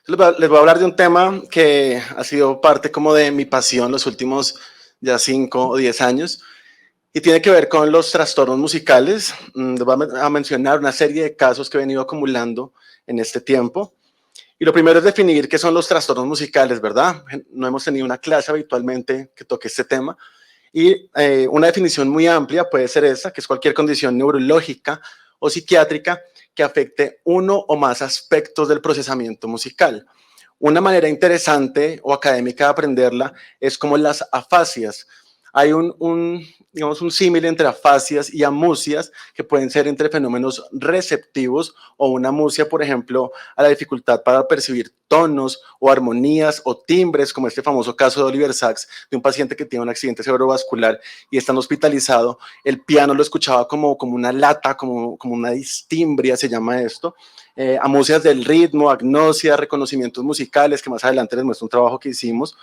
Les voy a hablar de un tema que ha sido parte como de mi pasión los últimos ya 5 o 10 años y tiene que ver con los trastornos musicales. Les voy a mencionar una serie de casos que he venido acumulando en este tiempo. Y lo primero es definir qué son los trastornos musicales, ¿verdad? No hemos tenido una clase habitualmente que toque este tema. Y una definición muy amplia puede ser esa, que es cualquier condición neurológica o psiquiátrica que afecte uno o más aspectos del procesamiento musical. Una manera interesante o académica de aprenderla es como las afasias. Hay digamos, un símil entre afasias y amusias que pueden ser entre fenómenos receptivos o una amusia, por ejemplo, a la dificultad para percibir tonos o armonías o timbres, como este famoso caso de Oliver Sacks, de un paciente que tiene un accidente cerebrovascular y está hospitalizado. El piano lo escuchaba como una lata, como una distimbria, se llama esto. Amusias del ritmo, agnosia, reconocimientos musicales, que más adelante les muestro un trabajo que hicimos.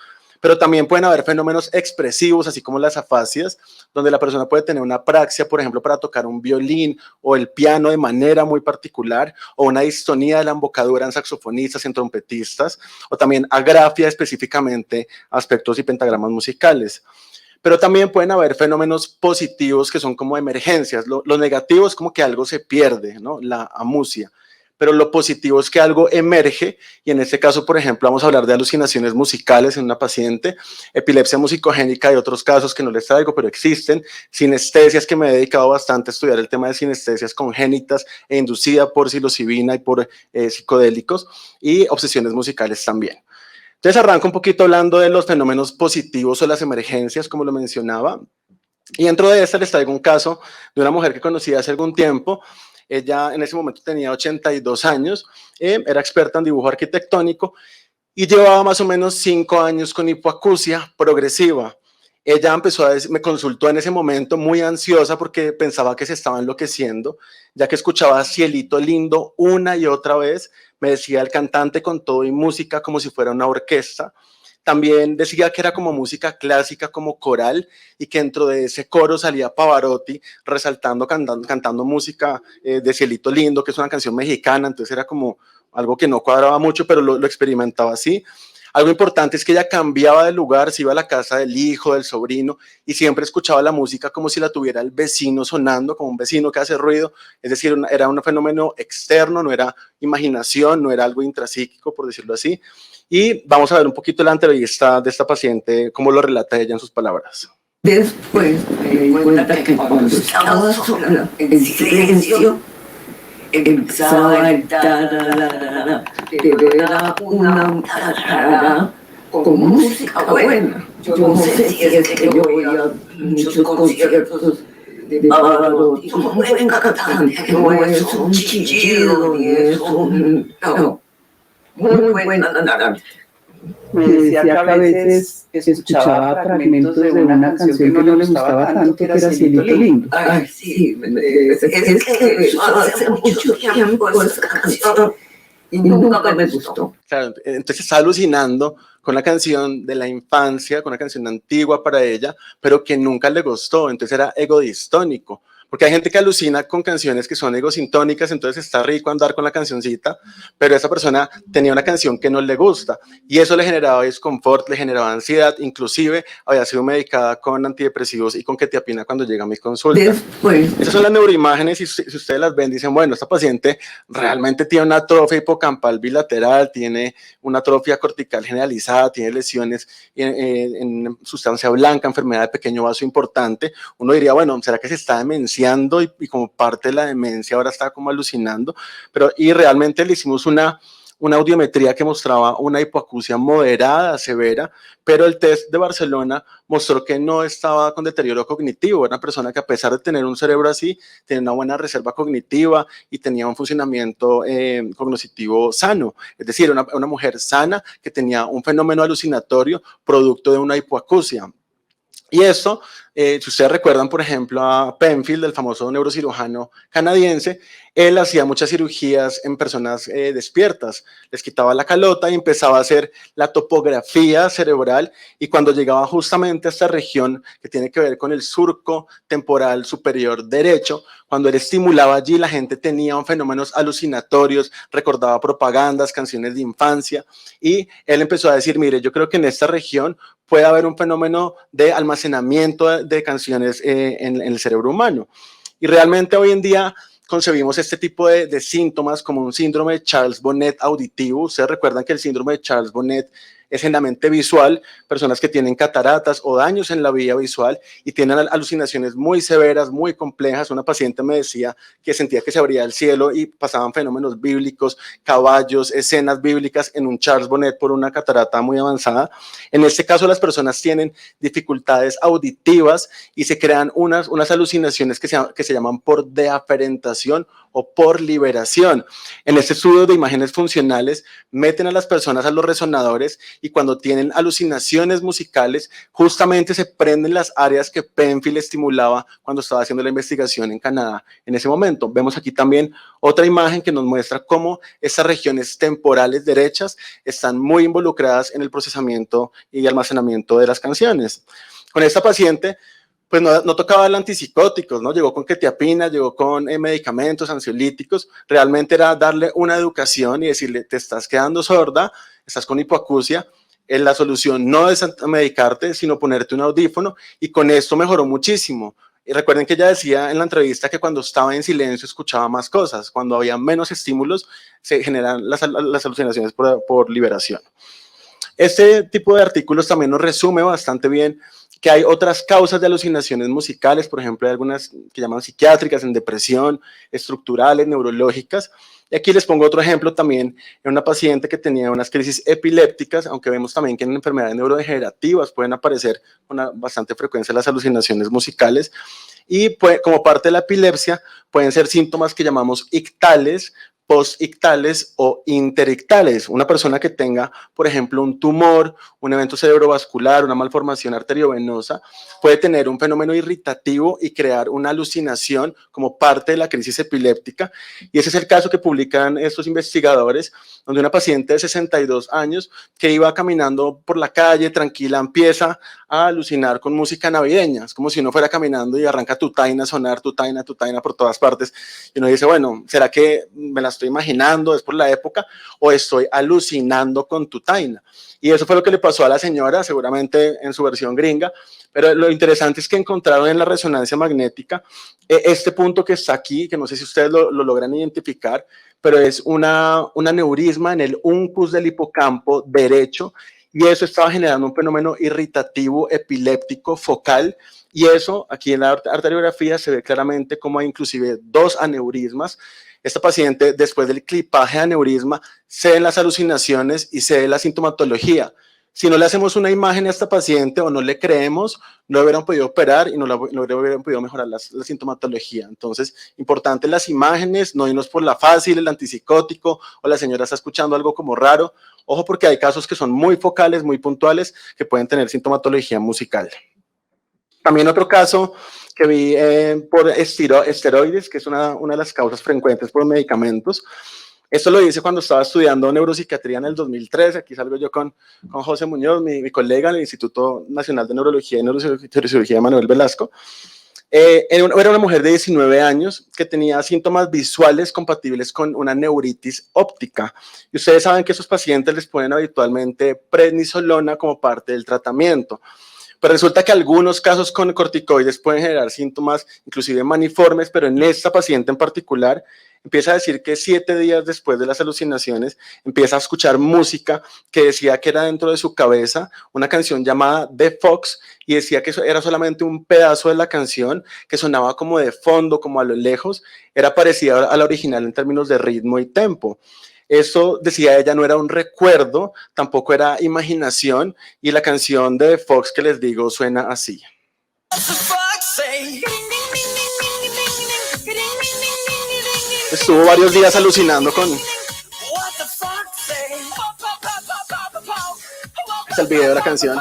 Pero también pueden haber fenómenos expresivos, así como las afasias, donde la persona puede tener una apraxia, por ejemplo, para tocar un violín o el piano de manera muy particular, o una distonía de la embocadura en saxofonistas, en trompetistas, o también agrafia específicamente aspectos y pentagramas musicales. Pero también pueden haber fenómenos positivos que son como emergencias. Lo negativo es como que algo se pierde, ¿no? La amusia. Pero lo positivo es que algo emerge, y en este caso, por ejemplo, vamos a hablar de alucinaciones musicales en una paciente, epilepsia musicogénica y otros casos que no les traigo, pero existen, sinestesias, que me he dedicado bastante a estudiar el tema de sinestesias congénitas e inducida por psilocibina y por psicodélicos, y obsesiones musicales también. Entonces arranco un poquito hablando de los fenómenos positivos o las emergencias, como lo mencionaba, y dentro de esta les traigo un caso de una mujer que conocí hace algún tiempo. Ella en ese momento tenía 82 años, era experta en dibujo arquitectónico y llevaba más o menos 5 años con hipoacusia progresiva. Ella me consultó en ese momento muy ansiosa porque pensaba que se estaba enloqueciendo, ya que escuchaba Cielito Lindo una y otra vez. Me decía el cantante con todo y música como si fuera una orquesta. También decía que era como música clásica, como coral, y que dentro de ese coro salía Pavarotti resaltando, cantando música de Cielito Lindo, que es una canción mexicana. Entonces era como algo que no cuadraba mucho, pero lo experimentaba así. Algo importante es que ella cambiaba de lugar, se iba a la casa del hijo, del sobrino, y siempre escuchaba la música como si la tuviera el vecino sonando, como un vecino que hace ruido. Es decir, era un fenómeno externo, no era imaginación, no era algo intrapsíquico, por decirlo así. Y vamos a ver un poquito la entrevista de esta paciente, cómo lo relata ella en sus palabras. Después me di cuenta que cuando estaba sola, en silencio, empezaba el tararara, pero era una tararara con música buena. Yo no sé si es que yo voy a muchos conciertos de Pavarotti, un buen cantante, que no es un chillido ni es un... No, muy buen cantante. Me decía que a veces escuchaba fragmentos de una canción que no le gustaba tanto, que era Cielito Lindo. Ay, sí, es que hace mucho tiempo esa canción y nunca me gustó. Claro, entonces está alucinando con la canción de la infancia, con una canción antigua para ella, pero que nunca le gustó. Entonces era egodistónico. Porque hay gente que alucina con canciones que son egosintónicas, entonces está rico andar con la cancioncita, pero esa persona tenía una canción que no le gusta y eso le generaba desconfort, le generaba ansiedad, inclusive había sido medicada con antidepresivos y con quetiapina cuando llega a mi consulta. Esas son las neuroimágenes y si ustedes las ven, dicen, bueno, esta paciente realmente tiene una atrofia hipocampal bilateral, tiene una atrofia cortical generalizada, tiene lesiones en sustancia blanca, enfermedad de pequeño vaso importante. Uno diría, bueno, ¿será que se está demenciando y como parte de la demencia ahora está como alucinando? Y realmente le hicimos una audiometría que mostraba una hipoacusia moderada, severa, pero el test de Barcelona mostró que no estaba con deterioro cognitivo. Era una persona que, a pesar de tener un cerebro así, tenía una buena reserva cognitiva y tenía un funcionamiento cognitivo sano. Es decir, una mujer sana que tenía un fenómeno alucinatorio producto de una hipoacusia. Y eso Si ustedes recuerdan, por ejemplo, a Penfield, el famoso neurocirujano canadiense, él hacía muchas cirugías en personas despiertas, les quitaba la calota y empezaba a hacer la topografía cerebral, y cuando llegaba justamente a esta región que tiene que ver con el surco temporal superior derecho, cuando él estimulaba allí, la gente tenía fenómenos alucinatorios, recordaba propagandas, canciones de infancia, y él empezó a decir, mire, yo creo que en esta región puede haber un fenómeno de almacenamiento de canciones en el cerebro humano. Y realmente hoy en día concebimos este tipo de síntomas como un síndrome de Charles Bonnet auditivo. Ustedes recuerdan que el síndrome de Charles Bonnet es en la mente visual, personas que tienen cataratas o daños en la vía visual y tienen alucinaciones muy severas, muy complejas. Una paciente me decía que sentía que se abría el cielo y pasaban fenómenos bíblicos, caballos, escenas bíblicas en un Charles Bonnet por una catarata muy avanzada. En este caso, las personas tienen dificultades auditivas y se crean unas alucinaciones que se llaman por deaferentación o por liberación. En este estudio de imágenes funcionales meten a las personas a los resonadores y cuando tienen alucinaciones musicales justamente se prenden las áreas que Penfield estimulaba cuando estaba haciendo la investigación en Canadá en ese momento. Vemos aquí también otra imagen que nos muestra cómo estas regiones temporales derechas están muy involucradas en el procesamiento y almacenamiento de las canciones. Con esta paciente pues no tocaba el antipsicóticos, ¿no? Llegó con quetiapina, llegó con medicamentos, ansiolíticos. Realmente era darle una educación y decirle, te estás quedando sorda, estás con hipoacusia. La solución no es medicarte, sino ponerte un audífono, y con esto mejoró muchísimo. Y recuerden que ella decía en la entrevista que cuando estaba en silencio escuchaba más cosas. Cuando había menos estímulos se generan las alucinaciones por liberación. Este tipo de artículos también nos resume bastante bien que hay otras causas de alucinaciones musicales, por ejemplo, hay algunas que llaman psiquiátricas, en depresión, estructurales, neurológicas. Y aquí les pongo otro ejemplo también, en una paciente que tenía unas crisis epilépticas, aunque vemos también que en enfermedades neurodegenerativas pueden aparecer con bastante frecuencia las alucinaciones musicales. Y pues, como parte de la epilepsia, pueden ser síntomas que llamamos ictales, postictales o interictales. Una persona que tenga, por ejemplo, un tumor, un evento cerebrovascular, una malformación arteriovenosa, puede tener un fenómeno irritativo y crear una alucinación como parte de la crisis epiléptica. Y ese es el caso que publican estos investigadores, donde una paciente de 62 años que iba caminando por la calle tranquila empieza a alucinar con música navideña. Es como si uno fuera caminando y arranca Tutaina a sonar, Tutaina por todas partes. Y uno dice, bueno, ¿será que me la estoy imaginando, es por la época, o estoy alucinando con Tutaina? Y eso fue lo que le pasó a la señora, seguramente en su versión gringa, pero lo interesante es que encontraron en la resonancia magnética este punto que está aquí, que no sé si ustedes lo logran identificar, pero es una aneurisma en el uncus del hipocampo derecho, y eso estaba generando un fenómeno irritativo epiléptico focal. Y eso, aquí en la arteriografía, se ve claramente como hay inclusive 2 aneurismas. Esta paciente, después del clipaje de aneurisma, se ven las alucinaciones y se ve la sintomatología. Si no le hacemos una imagen a esta paciente o no le creemos, no hubieran podido operar y no hubieran podido mejorar la sintomatología. Entonces, importante las imágenes, no irnos por la fácil, el antipsicótico, o la señora está escuchando algo como raro. Ojo, porque hay casos que son muy focales, muy puntuales, que pueden tener sintomatología musical. También otro caso que vi por esteroides, que es una de las causas frecuentes por medicamentos. Esto lo hice cuando estaba estudiando neuropsiquiatría en el 2013. Aquí salgo yo con José Muñoz, mi colega en el Instituto Nacional de Neurología y Neurocirugía de Manuel Velasco. Era una mujer de 19 años que tenía síntomas visuales compatibles con una neuritis óptica. Y ustedes saben que a esos pacientes les ponen habitualmente prednisolona como parte del tratamiento. Pero resulta que algunos casos con corticoides pueden generar síntomas inclusive maniformes, pero en esta paciente en particular empieza a decir que 7 días después de las alucinaciones empieza a escuchar música que decía que era dentro de su cabeza, una canción llamada The Fox, y decía que eso era solamente un pedazo de la canción que sonaba como de fondo, como a lo lejos, era parecida a la original en términos de ritmo y tempo. Eso, decía ella, no era un recuerdo, tampoco era imaginación, y la canción de Fox que les digo suena así. Estuvo varios días alucinando con... Es el video de la canción.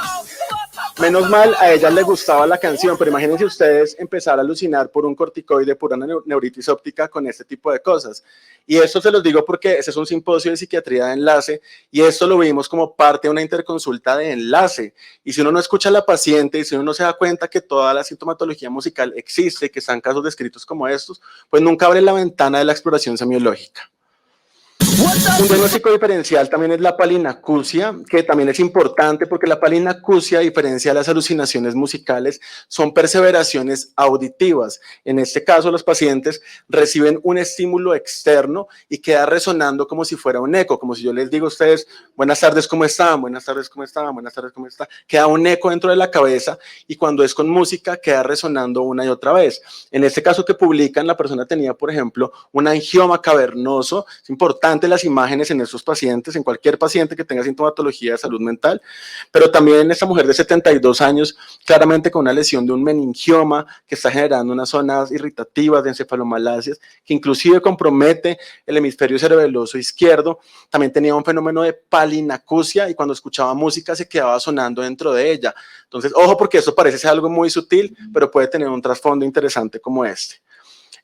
Menos mal, a ella le gustaba la canción, pero imagínense ustedes empezar a alucinar por un corticoide, por una neuritis óptica con este tipo de cosas. Y esto se los digo porque ese es un simposio de psiquiatría de enlace y esto lo vimos como parte de una interconsulta de enlace. Y si uno no escucha a la paciente y si uno no se da cuenta que toda la sintomatología musical existe, que están casos descritos como estos, pues nunca abre la ventana de la exploración semiológica. Un diagnóstico diferencial también es la palinacusia, que también es importante porque la palinacusia, a diferencia de las alucinaciones musicales, son perseveraciones auditivas. En este caso, los pacientes reciben un estímulo externo y queda resonando como si fuera un eco, como si yo les digo a ustedes, buenas tardes, ¿cómo están? Buenas tardes, ¿cómo están? Buenas tardes, ¿cómo están? Queda un eco dentro de la cabeza y cuando es con música queda resonando una y otra vez. En este caso que publican, la persona tenía, por ejemplo, un angioma cavernoso. Es importante las imágenes en estos pacientes, en cualquier paciente que tenga sintomatología de salud mental, pero también en esta mujer de 72 años, claramente con una lesión de un meningioma que está generando unas zonas irritativas de encefalomalasias, que inclusive compromete el hemisferio cerebeloso izquierdo. También tenía un fenómeno de palinacusia y cuando escuchaba música se quedaba sonando dentro de ella. Entonces, ojo, porque eso parece ser algo muy sutil, pero puede tener un trasfondo interesante como este.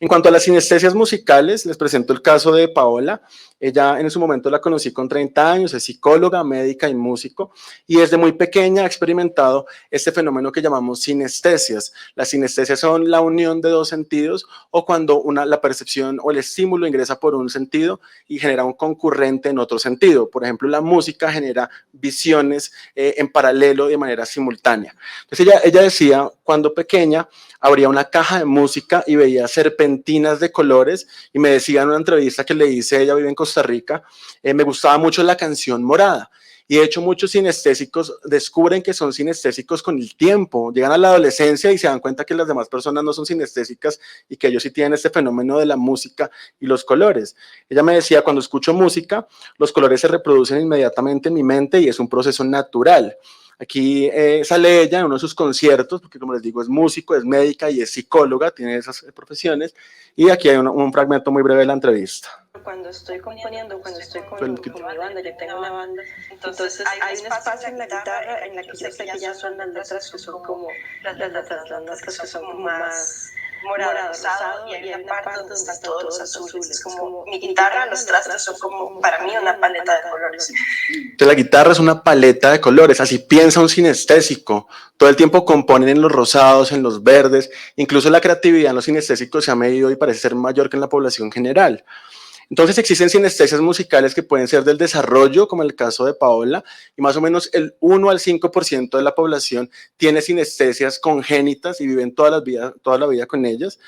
En cuanto a las sinestesias musicales, les presento el caso de Paola. Ella en su momento la conocí con 30 años, es psicóloga, médica y músico, y desde muy pequeña ha experimentado este fenómeno que llamamos sinestesias. Las sinestesias son la unión de dos sentidos o cuando la percepción o el estímulo ingresa por un sentido y genera un concurrente en otro sentido. Por ejemplo, la música genera visiones en paralelo de manera simultánea. Entonces ella decía, cuando pequeña, abría una caja de música y veía serpentinas de colores y me decía en una entrevista que le hice, ella vive en Costa Rica, me gustaba mucho la canción Morada. Y de hecho muchos sinestésicos descubren que son sinestésicos con el tiempo, llegan a la adolescencia y se dan cuenta que las demás personas no son sinestésicas y que ellos sí tienen este fenómeno de la música y los colores. Ella me decía, cuando escucho música, los colores se reproducen inmediatamente en mi mente y es un proceso natural. Aquí sale ella en uno de sus conciertos, porque como les digo, es músico, es médica y es psicóloga, tiene esas profesiones. Y aquí hay un fragmento muy breve de la entrevista. Cuando estoy componiendo, cuando estoy con mi banda, yo tengo una banda, entonces hay un espacio en la guitarra en la que yo sé que ya son las letras que son como las letras que son como más morado, rosado, y hay una parte donde están todos los azules, como mi guitarra, los trastes son como para mí una paleta de colores. Entonces, la guitarra es una paleta de colores, así piensa un sinestésico. Todo el tiempo componen en los rosados, en los verdes, incluso la creatividad en los sinestésicos se ha medido y parece ser mayor que en la población general. Entonces existen sinestesias musicales que pueden ser del desarrollo, como el caso de Paola, y más o menos el 1 al 5% de la población tiene sinestesias congénitas y viven toda la vida con ellas.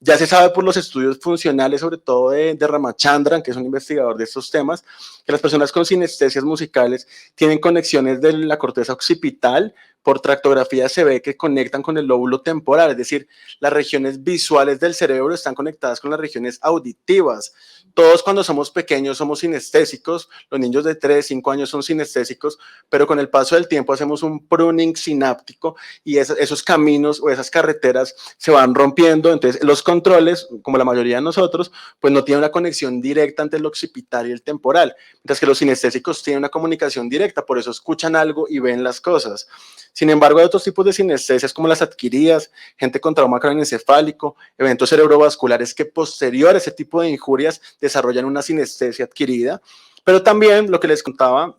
Ya se sabe por los estudios funcionales, sobre todo de Ramachandran, que es un investigador de estos temas, que las personas con sinestesias musicales tienen conexiones de la corteza occipital. Por tractografía se ve que conectan con el lóbulo temporal, es decir, las regiones visuales del cerebro están conectadas con las regiones auditivas. Todos cuando somos pequeños somos sinestésicos, los niños de 3, 5 años son sinestésicos, pero con el paso del tiempo hacemos un pruning sináptico y esos caminos o esas carreteras se van rompiendo, entonces los controles, como la mayoría de nosotros, pues no tienen una conexión directa entre el occipital y el temporal, mientras que los sinestésicos tienen una comunicación directa, por eso escuchan algo y ven las cosas. Sin embargo, hay otros tipos de sinestesias como las adquiridas, gente con trauma craneoencefálico, eventos cerebrovasculares que posterior a ese tipo de injurias desarrollan una sinestesia adquirida, pero también lo que les contaba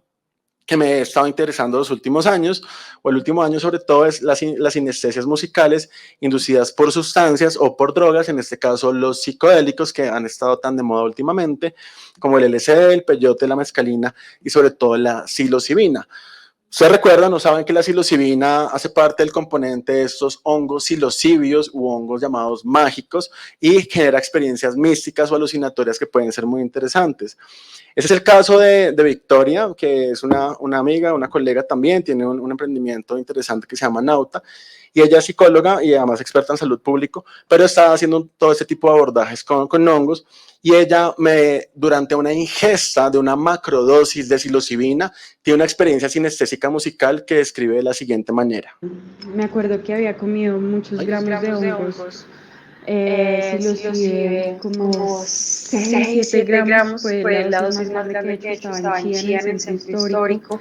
que me he estado interesando los últimos años, o el último año sobre todo, es las sinestesias musicales inducidas por sustancias o por drogas, en este caso los psicodélicos que han estado tan de moda últimamente, como el LSD, el peyote, la mescalina y sobre todo la psilocibina. Ustedes recuerdan o saben que la psilocibina hace parte del componente de estos hongos psilocibios u hongos llamados mágicos y genera experiencias místicas o alucinatorias que pueden ser muy interesantes. Ese es el caso de Victoria, que es una amiga, una colega también, tiene un emprendimiento interesante que se llama Nauta, y ella es psicóloga y además experta en salud pública, pero está haciendo todo este tipo de abordajes con hongos, y ella durante una ingesta de una macrodosis de psilocibina tiene una experiencia sinestésica musical que describe de la siguiente manera. Me acuerdo que había comido muchos gramos de hongos, psilocibe, como 6, 7 gramos, fue la dosis más grande que he hecho, estaba en Chía, en el centro histórico.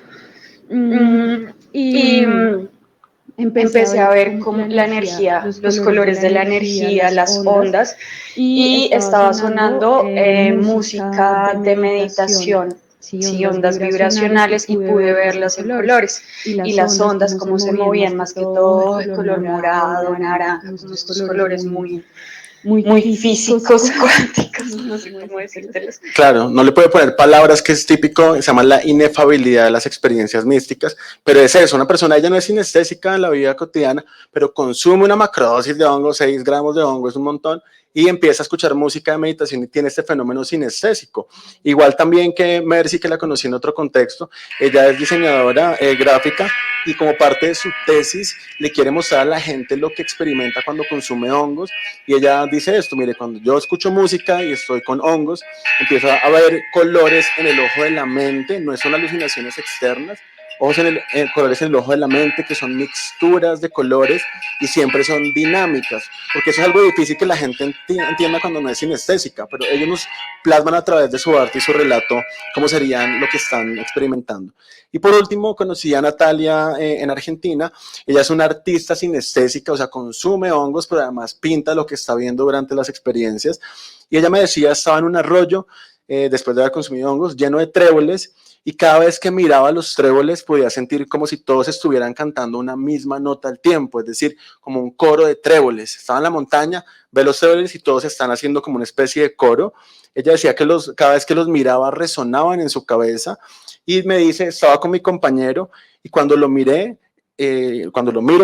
Y empecé a ver como la energía, los colores de la energía, las ondas, y estaba sonando música de meditación, sí, ondas vibracionales, y pude verlas en colores, y las ondas cómo se movían, más que todo de color morado, naranja, unos colores muy físicos, cuánticos, no sé cómo decírtelos. Claro, no le puede poner palabras, que es típico, se llama la inefabilidad de las experiencias místicas, pero es eso, una persona, ella no es sinestésica en la vida cotidiana, pero consume una macrodosis de hongo, 6 gramos de hongo, es un montón, y empieza a escuchar música de meditación y tiene este fenómeno sinestésico. Igual también que Mercy, que la conocí en otro contexto, ella es diseñadora gráfica, y como parte de su tesis le quiere mostrar a la gente lo que experimenta cuando consume hongos, y ella dice esto: mire, cuando yo escucho música y estoy con hongos, empiezo a ver colores en el ojo de la mente, no son alucinaciones externas, colores en el ojo de la mente, que son mixturas de colores y siempre son dinámicas, porque eso es algo difícil que la gente entienda cuando no es sinestésica, pero ellos nos plasman a través de su arte y su relato cómo serían lo que están experimentando. Y por último, conocí a Natalia en Argentina. Ella es una artista sinestésica, o sea, consume hongos, pero además pinta lo que está viendo durante las experiencias. Y ella me decía, estaba en un arroyo, después de haber consumido hongos, lleno de tréboles, y cada vez que miraba los tréboles podía sentir como si todos estuvieran cantando una misma nota al tiempo, es decir, como un coro de tréboles. Estaba en la montaña, ve los tréboles y todos están haciendo como una especie de coro. Ella decía que cada vez que los miraba resonaban en su cabeza, y me dice, estaba con mi compañero y cuando lo miro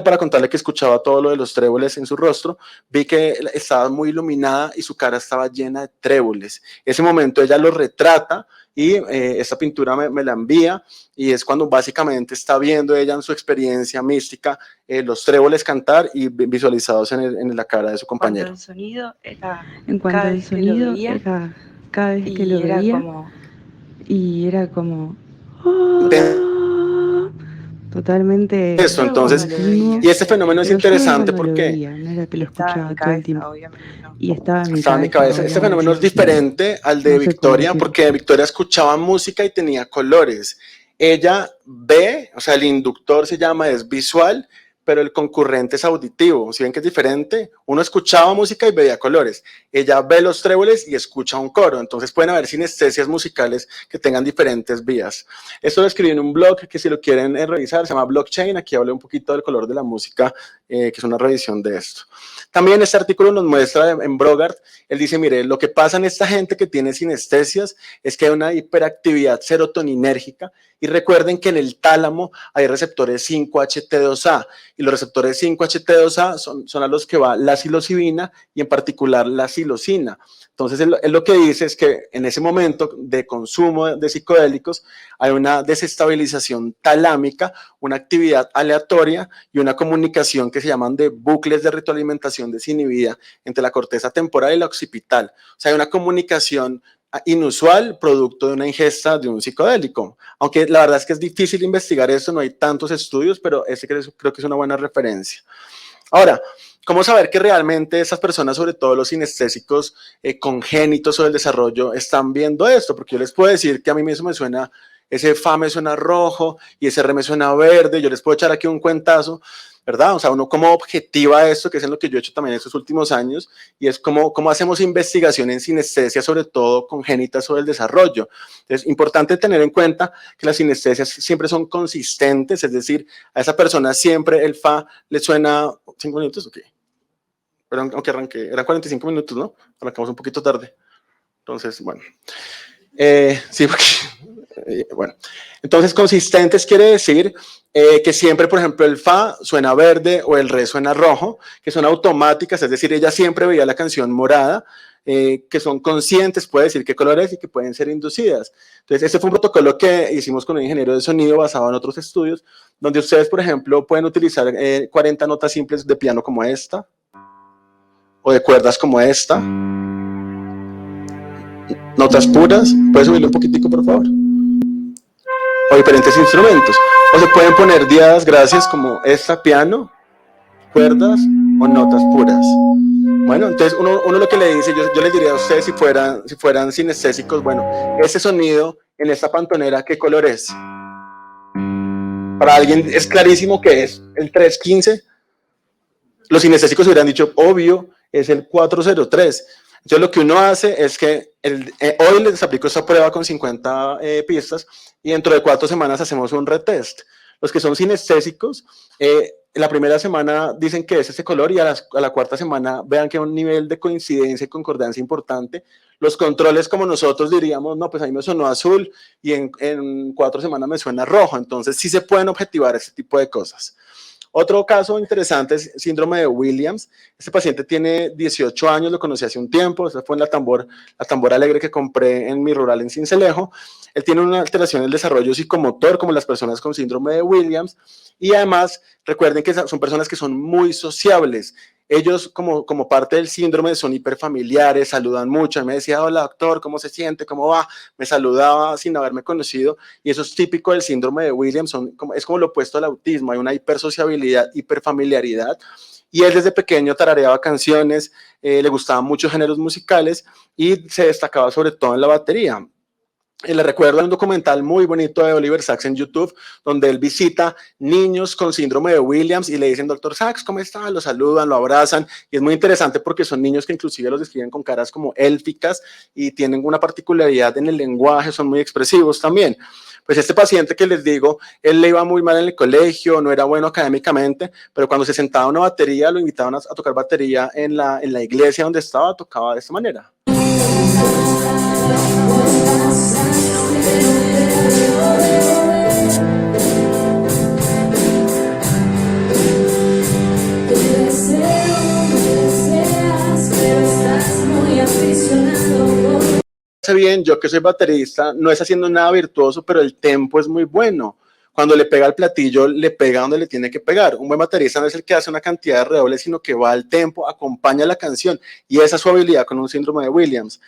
para contarle que escuchaba todo lo de los tréboles en su rostro, vi que estaba muy iluminada y su cara estaba llena de tréboles. Ese momento ella lo retrata y esta pintura me la envía, y es cuando básicamente está viendo ella en su experiencia mística los tréboles cantar y visualizados en la cara de su compañero. En cuanto al sonido, era cada vez que lo veía, y era como totalmente esto, entonces, y este fenómeno es interesante porque no era que lo escuchaba todo el tiempo, y estaba en mi cabeza. Este fenómeno es diferente al de Victoria, porque Victoria escuchaba música y tenía colores. Ella ve, o sea, el inductor es visual, pero el concurrente es auditivo. Si ven que es diferente, uno escuchaba música y veía colores. Ella ve los tréboles y escucha un coro. Entonces pueden haber sinestesias musicales que tengan diferentes vías. Esto lo escribí en un blog que, si lo quieren revisar, se llama Blockchain. Aquí hablé un poquito del color de la música, que es una revisión de esto. También este artículo nos muestra en Brogard, él dice, mire, lo que pasa en esta gente que tiene sinestesias es que hay una hiperactividad serotoninérgica, y recuerden que en el tálamo hay receptores 5-HT2A, y los receptores 5-HT2A son a los que va la psilocibina, y en particular la psilocina. Entonces, él lo que dice es que en ese momento de consumo de psicodélicos hay una desestabilización talámica, una actividad aleatoria y una comunicación que se llaman de bucles de retroalimentación desinhibida entre la corteza temporal y la occipital. O sea, hay una comunicación inusual producto de una ingesta de un psicodélico. Aunque la verdad es que es difícil investigar esto, no hay tantos estudios, pero este creo que es una buena referencia. Ahora, ¿cómo saber que realmente esas personas, sobre todo los sinestésicos congénitos o del desarrollo, están viendo esto? Porque yo les puedo decir que a mí mismo me suena, ese Fa me suena rojo y ese R me suena verde. Yo les puedo echar aquí un cuentazo, ¿verdad? O sea, uno cómo objetiva esto, que es en lo que yo he hecho también estos últimos años, y es cómo hacemos investigación en sinestesia, sobre todo congénitas o del desarrollo. Es importante tener en cuenta que las sinestesias siempre son consistentes, es decir, a esa persona siempre el Fa le suena 5 minutos, ok. Pero aunque arranqué, eran 45 minutos, ¿no? Arrancamos un poquito tarde. Entonces, bueno. Sí, porque, bueno. Entonces, consistentes quiere decir que siempre, por ejemplo, el Fa suena verde o el Re suena rojo, que son automáticas, es decir, ella siempre veía la canción morada, que son conscientes, puede decir qué color es y que pueden ser inducidas. Entonces, este fue un protocolo que hicimos con un ingeniero de sonido basado en otros estudios, donde ustedes, por ejemplo, pueden utilizar 40 notas simples de piano como esta, o de cuerdas como esta, notas puras. ¿Puedes subirle un poquitico, por favor? O diferentes instrumentos. O se pueden poner diadas, gracias, como esta, piano, cuerdas o notas puras. Bueno, entonces uno lo que le dice, yo les diría a ustedes, si fueran sinestésicos, bueno, ese sonido en esta pantonera, ¿qué color es? Para alguien es clarísimo que es el 315. Los sinestésicos hubieran dicho, obvio, es el 403. Entonces lo que uno hace es que hoy les aplico esta prueba con 50 pistas y dentro de 4 semanas hacemos un retest. Los que son sinestésicos, la primera semana dicen que es ese color y a la cuarta semana vean que hay un nivel de coincidencia y concordancia importante. Los controles, como nosotros diríamos, no, pues a mí me sonó azul y en 4 semanas me suena rojo. Entonces sí se pueden objetivar este tipo de cosas. Otro caso interesante es síndrome de Williams. Este paciente tiene 18 años, lo conocí hace un tiempo, esa fue en la tambor alegre que compré en mi rural en Sincelejo. Él tiene una alteración del desarrollo psicomotor, como las personas con síndrome de Williams, y además recuerden que son personas que son muy sociables. Ellos, como parte del síndrome, son hiperfamiliares, saludan mucho. Me decía, hola doctor, ¿cómo se siente? ¿Cómo va? Me saludaba sin haberme conocido, y eso es típico del síndrome de Williams, es como lo opuesto al autismo, hay una hipersociabilidad, hiperfamiliaridad, y él desde pequeño tarareaba canciones, le gustaban muchos géneros musicales, y se destacaba sobre todo en la batería. Le recuerdo un documental muy bonito de Oliver Sacks en YouTube, donde él visita niños con síndrome de Williams y le dicen, doctor Sacks, ¿cómo está? Lo saludan, lo abrazan, y es muy interesante porque son niños que inclusive los describen con caras como élficas y tienen una particularidad en el lenguaje, son muy expresivos también. Pues este paciente que les digo, él le iba muy mal en el colegio, no era bueno académicamente, pero cuando se sentaba a una batería, lo invitaban a tocar batería en la iglesia donde estaba, tocaba de esta manera. Bien, yo que soy baterista, no es haciendo nada virtuoso, pero el tempo es muy bueno. Cuando le pega al platillo, le pega donde le tiene que pegar. Un buen baterista no es el que hace una cantidad de redobles, sino que va al tempo, acompaña la canción, y esa es su habilidad con un síndrome de Williams.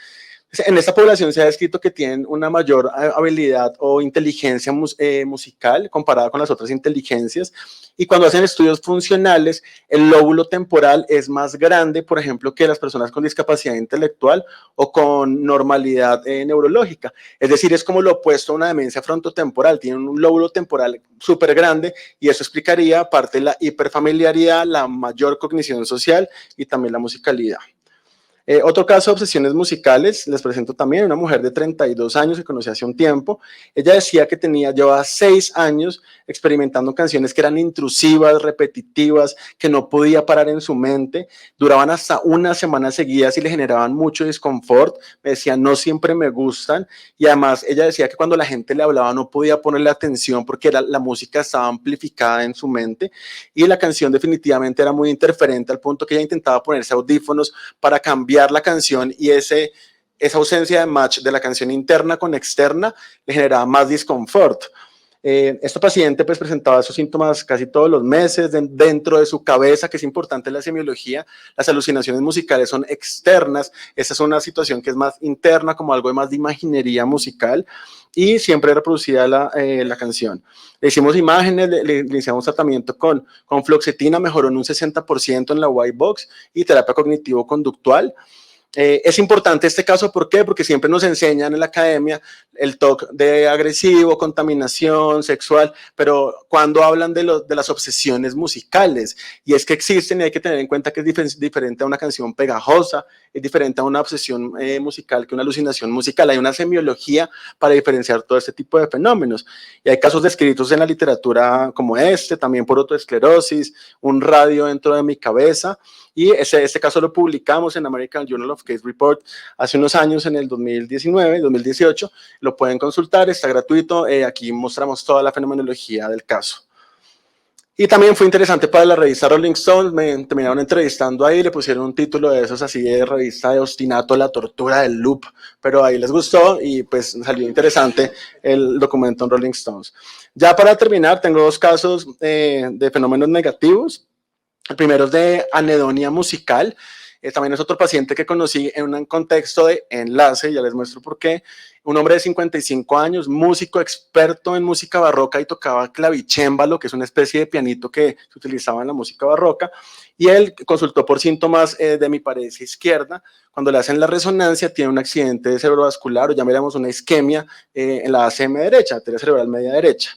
En esta población se ha descrito que tienen una mayor habilidad o inteligencia musical comparada con las otras inteligencias, y cuando hacen estudios funcionales, el lóbulo temporal es más grande, por ejemplo, que las personas con discapacidad intelectual o con normalidad neurológica. Es decir, es como lo opuesto a una demencia frontotemporal, tienen un lóbulo temporal súper grande, y eso explicaría parte de la hiperfamiliaridad, la mayor cognición social y también la musicalidad. Otro caso de obsesiones musicales, les presento también una mujer de 32 años que conocí hace un tiempo. Ella decía que llevaba 6 años experimentando canciones que eran intrusivas, repetitivas, que no podía parar en su mente, duraban hasta una semana seguidas y le generaban mucho desconfort. Me decía, no siempre me gustan, y además ella decía que cuando la gente le hablaba no podía ponerle atención porque la música estaba amplificada en su mente, y la canción definitivamente era muy interferente al punto que ella intentaba ponerse audífonos para cambiar la canción, y esa ausencia de match de la canción interna con externa le generaba más disconfort. Este paciente pues presentaba esos síntomas casi todos los meses dentro de su cabeza, que es importante en la semiología. Las alucinaciones musicales son externas, esta es una situación que es más interna, como algo de más de imaginería musical, y siempre reproducía la canción. Le hicimos imágenes, le iniciamos tratamiento con fluoxetina, mejoró en un 60% en la white box, y terapia cognitivo-conductual. Es importante este caso, ¿por qué? Porque siempre nos enseñan en la academia el TOC de agresivo, contaminación sexual, pero cuando hablan de las obsesiones musicales, y es que existen, y hay que tener en cuenta que es diferente a una canción pegajosa, es diferente a una obsesión musical que una alucinación musical. Hay una semiología para diferenciar todo este tipo de fenómenos, y hay casos descritos en la literatura como también por autoesclerosis, un radio dentro de mi cabeza, y este caso lo publicamos en American Journal of Case Report hace unos años, en el 2019, 2018, lo pueden consultar, está gratuito, aquí mostramos toda la fenomenología del caso. Y también fue interesante para la revista Rolling Stone, me terminaron entrevistando ahí, le pusieron un título de esos así de revista de obstinato, la tortura del loop, pero ahí les gustó y pues salió interesante el documento en Rolling Stones. Ya para terminar, tengo 2 casos de fenómenos negativos. El primero es de anedonia musical. También es otro paciente que conocí en un contexto de enlace, ya les muestro por qué. Un hombre de 55 años, músico experto en música barroca, y tocaba clavicémbalo, que es una especie de pianito que se utilizaba en la música barroca, y él consultó por síntomas de hemiparesia izquierda. Cuando le hacen la resonancia, tiene un accidente cerebrovascular, o llamaremos una isquemia en la ACM derecha, arteria cerebral media derecha.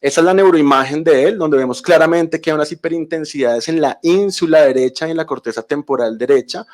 Esa es la neuroimagen de él, donde vemos claramente que hay unas hiperintensidades en la ínsula derecha y en la corteza temporal derecha.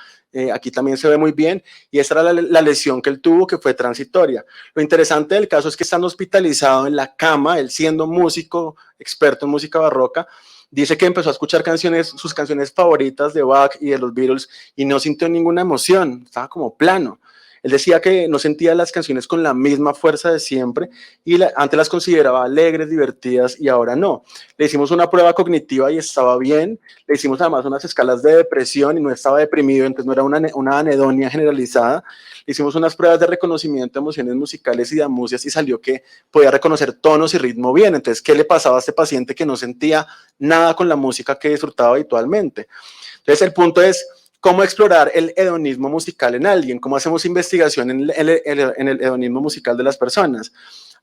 Aquí también se ve muy bien, y esa era la lesión que él tuvo, que fue transitoria. Lo interesante del caso es que estando hospitalizado en la cama, él siendo músico, experto en música barroca, dice que empezó a escuchar sus canciones favoritas de Bach y de los Beatles y no sintió ninguna emoción, estaba como plano. Él decía que no sentía las canciones con la misma fuerza de siempre y antes las consideraba alegres, divertidas y ahora no. Le hicimos una prueba cognitiva y estaba bien. Le hicimos además unas escalas de depresión y no estaba deprimido, entonces no era una anedonia generalizada. Le hicimos unas pruebas de reconocimiento de emociones musicales y de amusias y salió que podía reconocer tonos y ritmo bien. Entonces, ¿qué le pasaba a este paciente que no sentía nada con la música que disfrutaba habitualmente? Entonces, el punto es cómo explorar el hedonismo musical en alguien, cómo hacemos investigación en el hedonismo musical de las personas.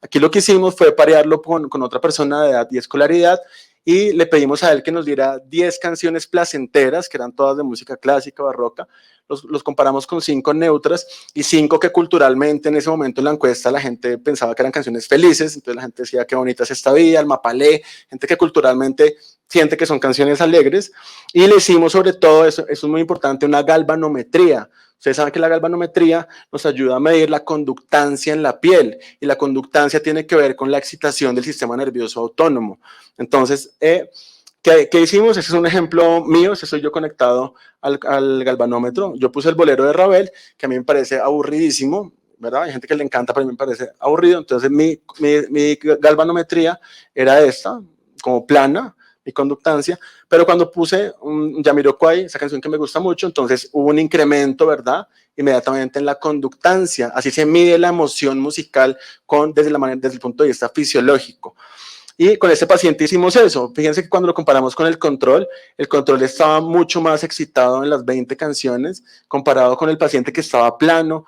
Aquí lo que hicimos fue parearlo con otra persona de edad y escolaridad y le pedimos a él que nos diera 10 canciones placenteras, que eran todas de música clásica, barroca. Los comparamos con 5 neutras y 5 que culturalmente en ese momento en la encuesta la gente pensaba que eran canciones felices, entonces la gente decía qué bonita es esta vida, el mapalé, gente que culturalmente siente que son canciones alegres, y le hicimos sobre todo, eso es muy importante, una galvanometría. Ustedes saben que la galvanometría nos ayuda a medir la conductancia en la piel, y la conductancia tiene que ver con la excitación del sistema nervioso autónomo. Entonces, ¿qué hicimos? Ese es un ejemplo mío, ese soy yo conectado al galvanómetro. Yo puse el bolero de Ravel, que a mí me parece aburridísimo, ¿verdad? Hay gente que le encanta, pero a mí me parece aburrido. Entonces, mi galvanometría era esta, como plana, mi conductancia, pero cuando puse un Jamiroquai, esa canción que me gusta mucho, entonces hubo un incremento, ¿verdad? Inmediatamente en la conductancia. Así se mide la emoción musical desde el punto de vista fisiológico. Y con este paciente hicimos eso. Fíjense que cuando lo comparamos con el control estaba mucho más excitado en las 20 canciones comparado con el paciente que estaba plano.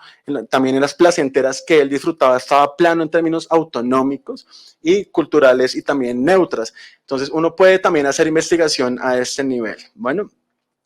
También en las placenteras que él disfrutaba estaba plano en términos autonómicos y culturales y también neutras. Entonces uno puede también hacer investigación a este nivel. Bueno,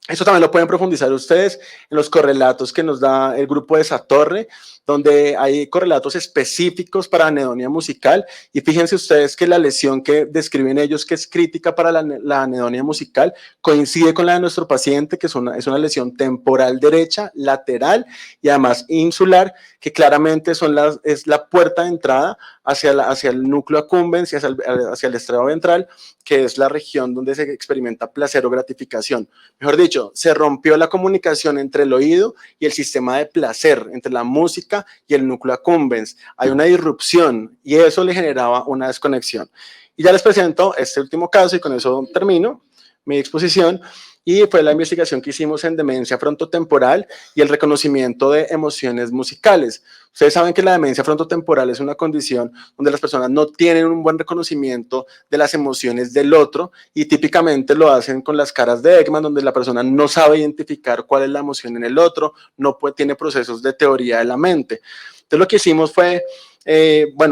eso también lo pueden profundizar ustedes en los correlatos que nos da el grupo de Satorre, donde hay correlatos específicos para anedonia musical, y fíjense ustedes que la lesión que describen ellos, que es crítica para la anedonia musical, coincide con la de nuestro paciente, que es una lesión temporal derecha, lateral y además insular, que claramente es la puerta de entrada hacia el núcleo accumbens y hacia el estriado ventral, que es la región donde se experimenta placer o gratificación. Mejor dicho, se rompió la comunicación entre el oído y el sistema de placer, entre la música y el núcleo accumbens. Hay una disrupción y eso le generaba una desconexión. Y ya les presento este último caso y con eso termino mi exposición. Y fue la investigación que hicimos en demencia frontotemporal y el reconocimiento de emociones musicales. Ustedes saben que la demencia frontotemporal es una condición donde las personas no tienen un buen reconocimiento de las emociones del otro y típicamente lo hacen con las caras de Ekman, donde la persona no sabe identificar cuál es la emoción en el otro, tiene procesos de teoría de la mente. Entonces lo que hicimos fue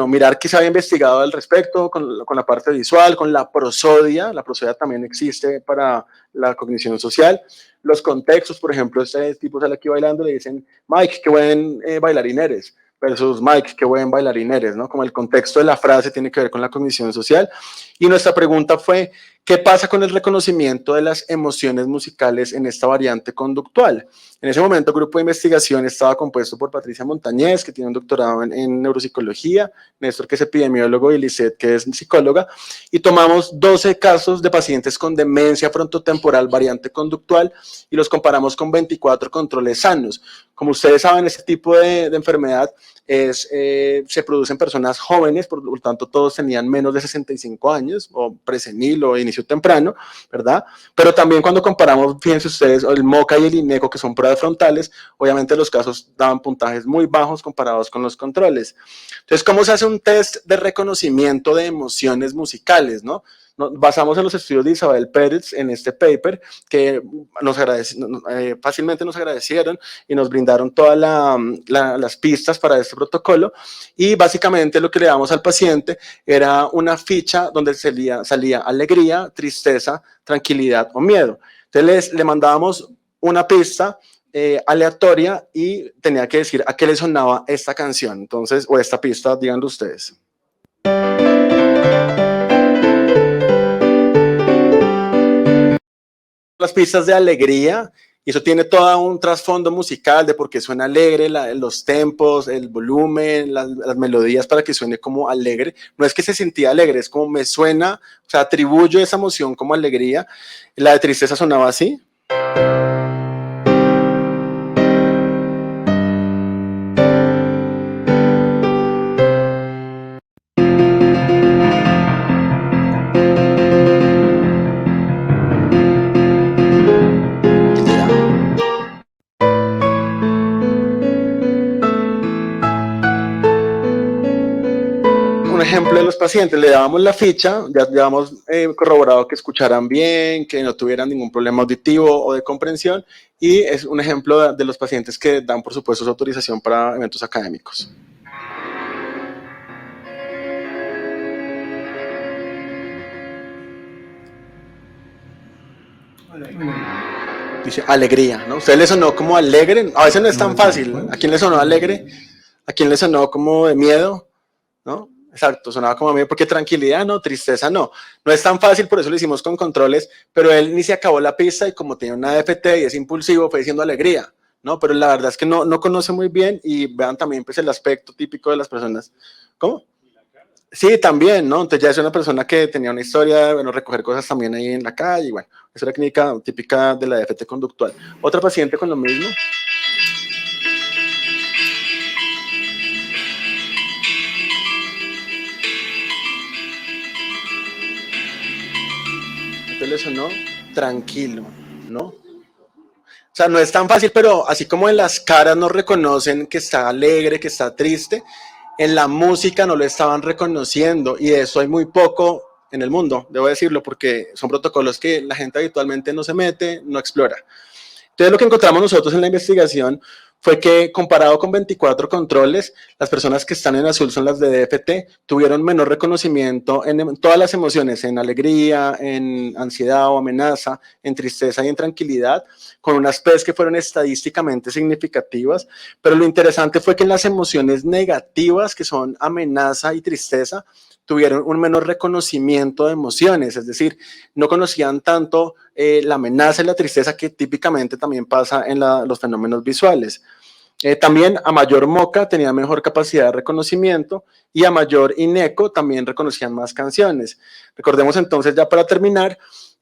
mirar qué se había investigado al respecto con la parte visual, con la prosodia. La prosodia también existe para la cognición social. Los contextos, por ejemplo, este tipo sale aquí bailando, le dicen, Mike, qué buen bailarín eres, versus Mike, qué buen bailarín eres, ¿no? Como el contexto de la frase tiene que ver con la cognición social. Y nuestra pregunta fue, ¿qué pasa con el reconocimiento de las emociones musicales en esta variante conductual? En ese momento, el grupo de investigación estaba compuesto por Patricia Montañez, que tiene un doctorado en neuropsicología, Néstor, que es epidemiólogo, y Lisette, que es psicóloga, y tomamos 12 casos de pacientes con demencia frontotemporal variante conductual y los comparamos con 24 controles sanos. Como ustedes saben, este tipo de enfermedad se produce en personas jóvenes, por lo tanto todos tenían menos de 65 años, o presenil o inicio temprano, ¿verdad? Pero también cuando comparamos, fíjense ustedes, el MoCA y el INECO, que son pruebas frontales, obviamente los casos daban puntajes muy bajos comparados con los controles. Entonces, ¿cómo se hace un test de reconocimiento de emociones musicales, no? Nos basamos en los estudios de Isabel Pérez en este paper, que fácilmente nos agradecieron y nos brindaron todas las pistas para este protocolo, y básicamente lo que le damos al paciente era una ficha donde salía alegría, tristeza, tranquilidad o miedo. Entonces le mandábamos una pista aleatoria y tenía que decir a qué le sonaba esta canción, entonces, o esta pista, díganlo ustedes. las pistas de alegría, y eso tiene todo un trasfondo musical de por qué suena alegre, los tempos, el volumen, las melodías para que suene como alegre. No es que se sentía alegre, es como me suena, o sea, atribuyo esa emoción como alegría. La de tristeza sonaba así. Ejemplo de los pacientes, le dábamos la ficha, ya habíamos corroborado que escucharan bien, que no tuvieran ningún problema auditivo o de comprensión, y es un ejemplo de los pacientes que dan, por supuesto, su autorización para eventos académicos. Dice alegría, ¿no? ¿Usted le sonó como alegre? A veces no es tan fácil. ¿A quién le sonó alegre? ¿A quién le sonó como de miedo? ¿No? Exacto, sonaba como a mí, porque tranquilidad no, tristeza no. No es tan fácil, por eso lo hicimos con controles, pero él ni se acabó la pista y como tiene una DFT y es impulsivo, fue diciendo alegría, ¿no? Pero la verdad es que no conoce muy bien y vean también pues el aspecto típico de las personas. ¿Cómo? Sí, también, ¿no? Entonces ya es una persona que tenía una historia de, bueno, recoger cosas también ahí en la calle, y bueno, es una clínica típica de la DFT conductual. Otra paciente con lo mismo. Le sonó tranquilo, ¿no? O sea, no es tan fácil, pero así como en las caras nos reconocen que está alegre, que está triste, en la música no lo estaban reconociendo, y de eso hay muy poco en el mundo, debo decirlo, porque son protocolos que la gente habitualmente no se mete, no explora. Entonces, lo que encontramos nosotros en la investigación fue que, comparado con 24 controles, las personas que están en azul son las de DFT, tuvieron menor reconocimiento en todas las emociones, en alegría, en ansiedad o amenaza, en tristeza y en tranquilidad, con unas P's que fueron estadísticamente significativas, pero lo interesante fue que en las emociones negativas, que son amenaza y tristeza, tuvieron un menor reconocimiento de emociones, es decir, no conocían tanto la amenaza y la tristeza que típicamente también pasa en los fenómenos visuales. También a mayor MoCA tenía mejor capacidad de reconocimiento, y a mayor INECO también reconocían más canciones. Recordemos entonces, ya para terminar,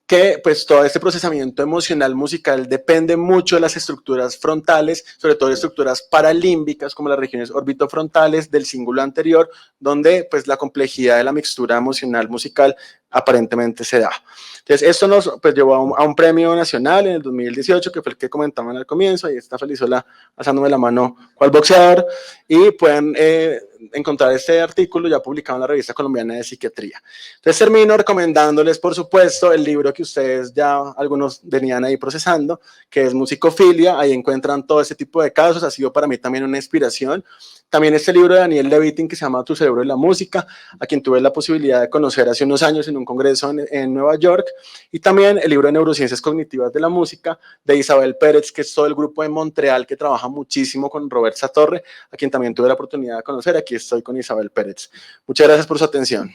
que pues todo este procesamiento emocional musical depende mucho de las estructuras frontales, sobre todo de estructuras paralímbicas como las regiones orbitofrontales del cíngulo anterior, donde pues la complejidad de la mixtura emocional musical aparentemente se da. Entonces esto nos pues llevó a un premio nacional en el 2018, que fue el que comentaban al comienzo. Ahí está Felizola pasándome la mano cual boxeador, y pueden encontrar este artículo ya publicado en la Revista Colombiana de Psiquiatría. Entonces termino recomendándoles, por supuesto, el libro que ustedes ya algunos venían ahí procesando, que es Musicofilia. Ahí encuentran todo ese tipo de casos, ha sido para mí también una inspiración. También este libro de Daniel Levitin, que se llama Tu cerebro y la música, a quien tuve la posibilidad de conocer hace unos años en un congreso en Nueva York. Y también el libro de Neurociencias Cognitivas de la Música de Isabel Pérez, que es todo el grupo de Montreal que trabaja muchísimo con Robert Satorre, a quien también tuve la oportunidad de conocer. Aquí estoy con Isabel Pérez. Muchas gracias por su atención.